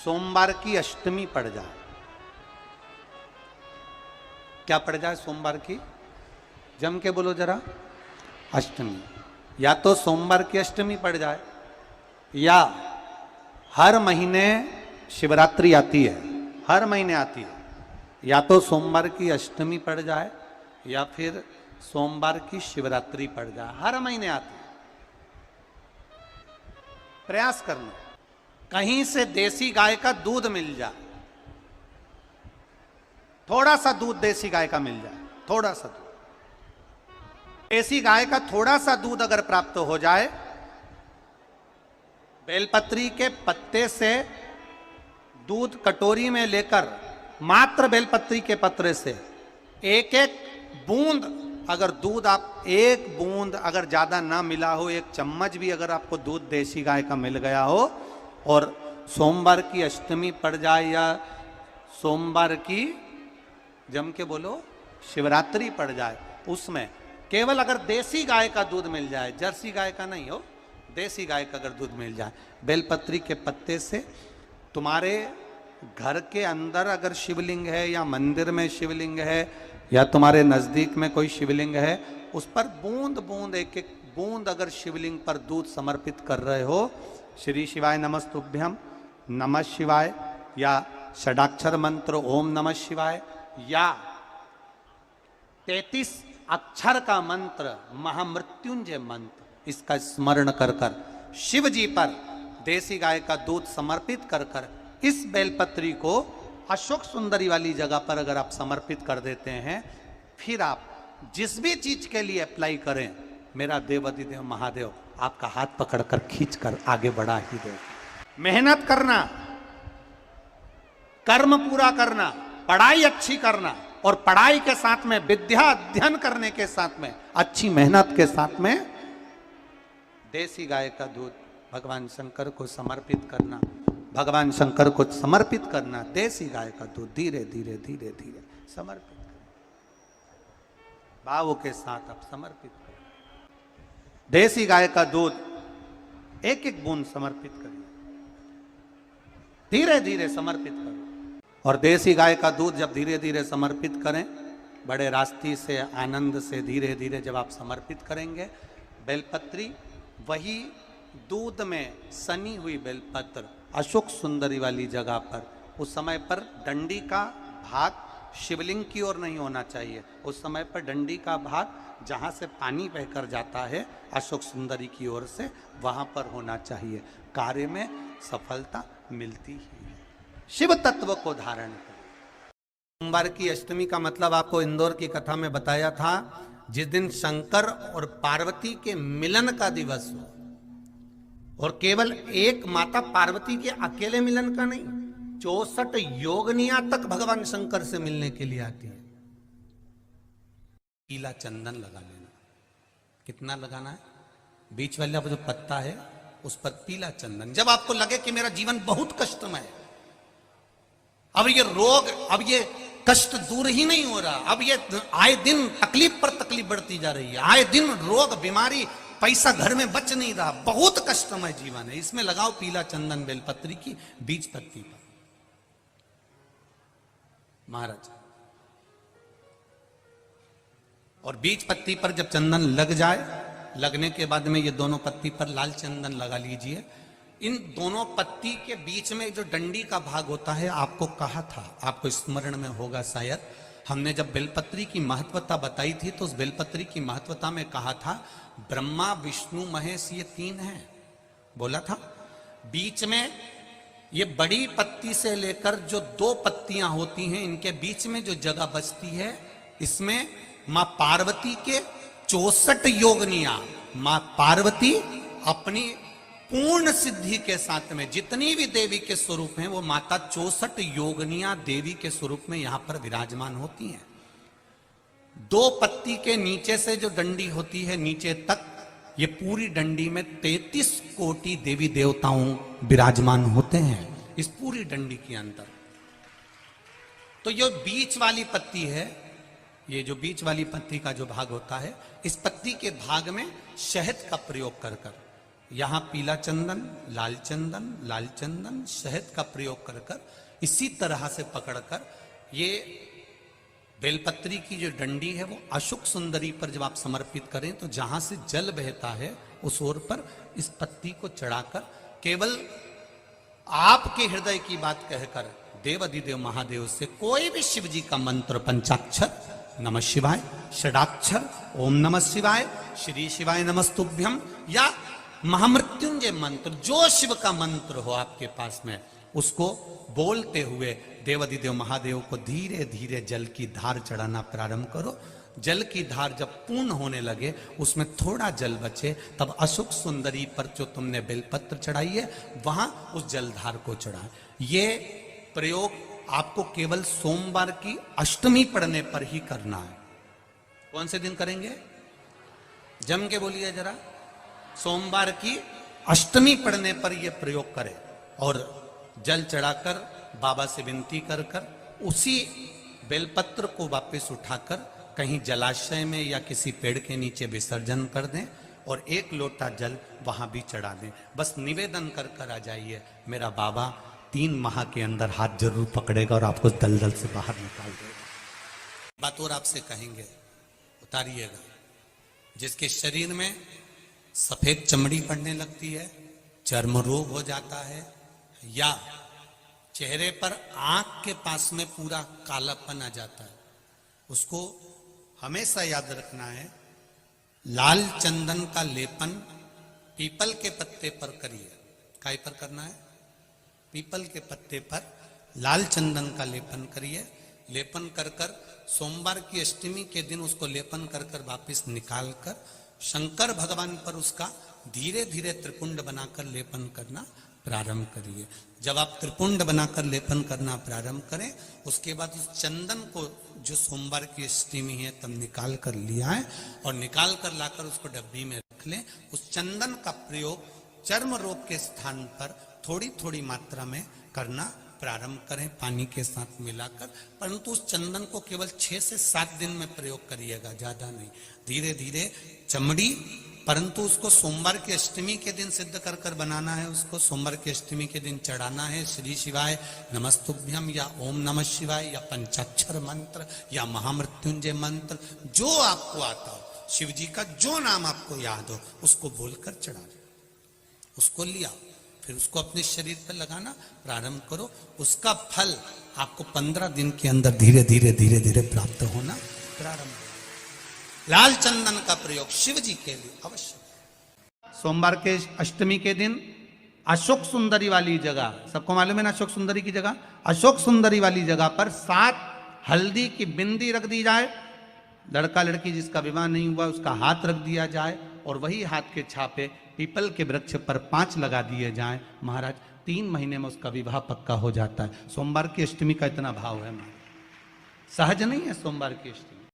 सोमवार की अष्टमी पड़ जाए। क्या पड़ जाए सोमवार की? जम के बोलो जरा। अष्टमी। या तो सोमवार की अष्टमी पड़ जाए, या हर महीने शिवरात्रि आती है, हर महीने आती है, या तो सोमवार की अष्टमी पड़ जाए या फिर सोमवार की शिवरात्रि पड़ जाए। हर महीने आती है। प्रयास करना कहीं से देसी गाय का दूध मिल जाए, थोड़ा सा दूध देसी गाय का मिल जाए, थोड़ा सा दूध देसी गाय का, थोड़ा सा दूध अगर प्राप्त हो जाए, बेलपत्री के पत्ते से दूध कटोरी में लेकर, मात्र बेलपत्री के पत्रे से एक एक बूंद, अगर दूध आप एक बूंद अगर ज्यादा ना मिला हो, एक चम्मच भी अगर आपको दूध देसी गाय का मिल गया हो, और सोमवार की अष्टमी पड़ जाए या सोमवार की, जम के बोलो, शिवरात्रि पड़ जाए, उसमें केवल अगर देसी गाय का दूध मिल जाए, जर्सी गाय का नहीं हो, देसी गाय का अगर दूध मिल जाए, बेलपत्री के पत्ते से, तुम्हारे घर के अंदर अगर शिवलिंग है या मंदिर में शिवलिंग है या तुम्हारे नजदीक में कोई शिवलिंग है, उस पर बूंद बूंद, एक एक बूंद अगर शिवलिंग पर दूध समर्पित कर रहे हो, श्री शिवाय नमस्तुभ्यम, नमः शिवाय, या षडाक्षर मंत्र ओम नमः शिवाय, या 33 अक्षर का मंत्र महामृत्युंजय मंत्र, इसका स्मरण कर कर शिव जी पर देसी गाय का दूध समर्पित कर कर इस बेलपत्री को अशोक सुंदरी वाली जगह पर अगर आप समर्पित कर देते हैं, फिर आप जिस भी चीज के लिए अप्लाई करें, मेरा देवाधिदेव महादेव आपका हाथ पकड़कर खींचकर आगे बढ़ा ही दे। मेहनत करना, कर्म पूरा करना, पढ़ाई अच्छी करना, और पढ़ाई के साथ में विद्या अध्ययन करने के साथ में अच्छी मेहनत के साथ में देसी गाय का दूध भगवान शंकर को समर्पित करना, भगवान शंकर को समर्पित करना, देसी गाय का दूध धीरे धीरे धीरे धीरे समर्पित करना, भावों के साथ आप समर्पित करें। देसी गाय का दूध एक एक बूंद समर्पित करिए, धीरे धीरे समर्पित करो। और देसी गाय का दूध जब धीरे धीरे समर्पित करें, बड़े रास्ते से, आनंद से धीरे धीरे जब आप समर्पित करेंगे, बेलपत्री वही दूध में सनी हुई बेलपत्र अशोक सुंदरी वाली जगह पर, उस समय पर डंडी का भाग शिवलिंग की ओर नहीं होना चाहिए, उस समय पर डंडी का भाग जहाँ से पानी बहकर जाता है अशोक सुंदरी की ओर से, वहाँ पर होना चाहिए। कार्य में सफलता मिलती ही है। शिव तत्व को धारण करें। सोमवार की अष्टमी का मतलब आपको इंदौर की कथा में बताया था, जिस दिन शंकर और पार्वती के मिलन का दिवस हो, और केवल एक माता पार्वती के अकेले मिलन का नहीं, 64 योगनियां तक भगवान शंकर से मिलने के लिए आती है। पीला चंदन लगा लेना। कितना लगाना है? बीच वाला जो पत्ता है उस पर पीला चंदन। जब आपको लगे कि मेरा जीवन बहुत कष्टमय है, अब ये रोग, अब ये कष्ट दूर ही नहीं हो रहा, अब ये आए दिन तकलीफ पर तकलीफ बढ़ती जा रही है, आए दिन रोग बीमारी, पैसा घर में बच नहीं रहा, बहुत कष्टमय जीवन है, इसमें लगाओ पीला चंदन बेलपत्री की बीज पत्ती पर। महाराज, और बीज पत्ती पर जब चंदन लग जाए, लगने के बाद में ये दोनों पत्ती पर लाल चंदन लगा लीजिए। इन दोनों पत्ती के बीच में जो डंडी का भाग होता है, आपको कहा था, आपको स्मरण में होगा शायद, हमने जब बेलपत्री की महत्वता बताई थी तो उस बेलपत्री की महत्वता में कहा था ब्रह्मा विष्णु महेश ये 3 हैं, बोला था। बीच में ये बड़ी पत्ती से लेकर जो 2 पत्तियां होती हैं, इनके बीच में जो जगह बचती है, इसमें मां पार्वती के 64 योगनियां, मां पार्वती अपनी पूर्ण सिद्धि के साथ में जितनी भी देवी के स्वरूप हैं, वो माता 64 योगनियां देवी के स्वरूप में यहां पर विराजमान होती हैं। 2 पत्ती के नीचे से जो डंडी होती है नीचे तक, ये पूरी डंडी में 33 कोटि देवी देवताओं विराजमान होते हैं इस पूरी डंडी के अंदर। तो ये बीच वाली पत्ती है, ये जो बीच वाली पत्ती का जो भाग होता है, इस पत्ती के भाग में शहद का प्रयोग कर कर यहां पीला चंदन, लाल चंदन, शहद का प्रयोग कर कर इसी तरह से पकड़कर ये बेलपत्री की जो डंडी है वो अशोक सुंदरी पर जब आप समर्पित करें तो जहां से जल बहता है उस ओर पर इस पत्ती को चढ़ाकर केवल आपके हृदय की बात कहकर देव अधिदेव महादेव से कोई भी शिव जी का मंत्र, पंचाक्षर नमः शिवाय, षडाक्षर ओम नमः शिवाय, श्री शिवाय नमस्तुभ्यम या महामृत्युंजय मंत्र, जो शिव का मंत्र हो आपके पास में, उसको बोलते हुए देवाधिदेव महादेव को धीरे धीरे जल की धार चढ़ाना प्रारंभ करो। जल की धार जब पूर्ण होने लगे, उसमें थोड़ा जल बचे, तब अशोक सुंदरी पर जो तुमने बेलपत्र चढ़ाई है वहां उस जलधार को चढ़ा। ये प्रयोग आपको केवल सोमवार की अष्टमी पढ़ने पर ही करना है। कौन से दिन करेंगे? जम के बोलिए जरा। सोमवार की अष्टमी पढ़ने पर यह प्रयोग करें और जल चढ़ाकर बाबा से विनती कर कर उसी बेलपत्र को वापस उठाकर कहीं जलाशय में या किसी पेड़ के नीचे विसर्जन कर दें और एक लोटा जल वहां भी चढ़ा दें। बस निवेदन कर कर आ जाइए, मेरा बाबा 3 माह के अंदर हाथ जरूर पकड़ेगा और आपको दलदल से बाहर निकाल देगा। बात और आपसे कहेंगे, उतारिएगा। जिसके शरीर में सफेद चमड़ी पड़ने लगती है, चर्म रोग हो जाता है, या चेहरे पर आंख के पास में पूरा कालापन आ जाता है, उसको हमेशा याद रखना है, लाल चंदन का लेपन पीपल के पत्ते पर करिए। काय पर करना है? पीपल के पत्ते पर लाल चंदन का लेपन करिए। लेपन कर कर सोमवार की अष्टमी के दिन उसको लेपन कर कर वापिस निकाल कर शंकर भगवान पर उसका धीरे धीरे त्रिपुंड बनाकर लेपन करना प्रारंभ करिए। जब आप त्रिपुंड बनाकर लेपन करना प्रारंभ करें, उसके बाद उस चंदन को जो सोमवार की अष्टमी है तब निकाल कर लिया है और निकाल कर लाकर उसको डब्बी में रख लें। उस चंदन का प्रयोग चर्म रोग के स्थान पर थोड़ी थोड़ी मात्रा में करना प्रारंभ करें, पानी के साथ मिलाकर। परंतु उस चंदन को केवल 6 से 7 दिन में प्रयोग करिएगा, ज्यादा नहीं। धीरे धीरे चमड़ी, परंतु उसको सोमवार की अष्टमी के दिन सिद्ध कर कर बनाना है। उसको सोमवार की अष्टमी के दिन चढ़ाना है श्री शिवाय नमस्तुभ्यम या ओम नमः शिवाय या पंचाक्षर मंत्र या महामृत्युंजय मंत्र, जो आपको आता हो, शिव जी का जो नाम आपको याद हो उसको बोलकर चढ़ा दो। उसको लिया, फिर उसको अपने शरीर पर लगाना प्रारंभ करो। उसका फल आपको 15 दिन के अंदर धीरे धीरे धीरे धीरे प्राप्त होना प्रारंभ। लाल चंदन का प्रयोग शिव जी के लिए अवश्य। सोमवार के अष्टमी के दिन अशोक सुंदरी वाली जगह, सबको मालूम है ना अशोक सुंदरी की जगह, अशोक सुंदरी वाली जगह पर 7 हल्दी की बिंदी रख दी जाए। लड़का लड़की जिसका विवाह नहीं हुआ उसका हाथ रख दिया जाए और वही हाथ के छापे पीपल के वृक्ष पर 5 लगा दिए जाएं। महाराज 3 महीने में उसका विवाह पक्का हो जाता है। सोमवार की अष्टमी का इतना भाव है, सहज नहीं है सोमवार की अष्टमी।